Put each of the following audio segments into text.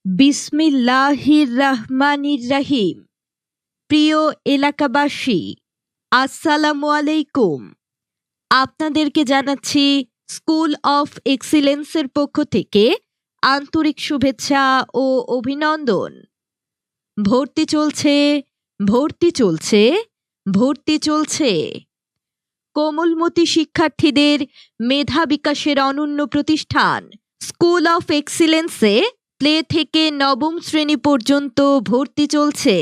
বিসমিল্লাহির রহমানির রহিম। প্রিয় এলাকাবাসী, আসসালামু আলাইকুম। আপনাদেরকে জানাচ্ছি স্কুল অফ এক্সিলেন্সের পক্ষ থেকে আন্তরিক শুভেচ্ছা ও অভিনন্দন। ভর্তি চলছে, ভর্তি চলছে, ভর্তি চলছে। কোমলমতি শিক্ষার্থীদের মেধা বিকাশের অনন্য প্রতিষ্ঠান স্কুল অফ এক্সিলেন্সে প্লে থেকে নবম শ্রেণী পর্যন্ত ভর্তি চলছে।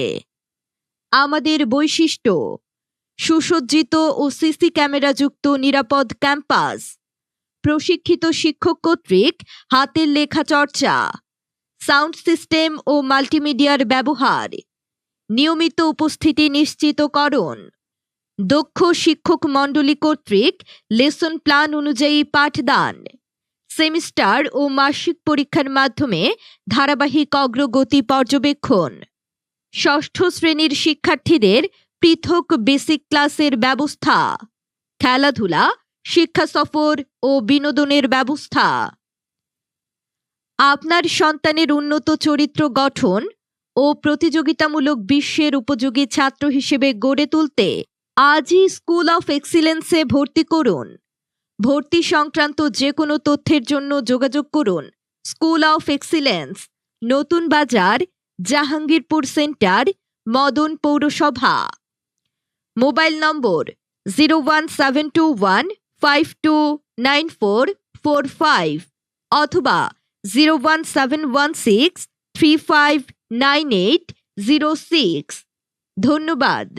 আমাদের বৈশিষ্ট্য: সুসজ্জিত ও সিসি ক্যামেরাযুক্ত নিরাপদ ক্যাম্পাস, প্রশিক্ষিত শিক্ষক কর্তৃক হাতের লেখা চর্চা, সাউন্ড সিস্টেম ও মাল্টিমিডিয়ার ব্যবহার, নিয়মিত উপস্থিতি নিশ্চিতকরণ, দক্ষ শিক্ষক মণ্ডলী কর্তৃক লেসন প্ল্যান অনুযায়ী পাঠদান, সেমিস্টার ও মাসিক পরীক্ষার মাধ্যমে ধারাবাহিক অগ্রগতি পর্যবেক্ষণ, ষষ্ঠ শ্রেণীর শিক্ষার্থীদের পৃথক বেসিক ক্লাসের ব্যবস্থা, খেলাধুলা, শিক্ষা সফর ও বিনোদনের ব্যবস্থা। আপনার সন্তানের উন্নত চরিত্র গঠন ও প্রতিযোগিতামূলক বিশ্বের উপযোগী ছাত্র হিসেবে গড়ে তুলতে আজই স্কুল অফ এক্সিলেন্সে ভর্তি করুন। ভর্তি সংক্রান্ত যে কোনো তথ্যের জন্য যোগাযোগ করুন স্কুল অফ এক্সিলেন্স, নতুন বাজার, জাহাঙ্গীরপুর সেন্টার, মদন পৌরসভা। মোবাইল নম্বর 01721529445 অথবা 01716359806। ধন্যবাদ।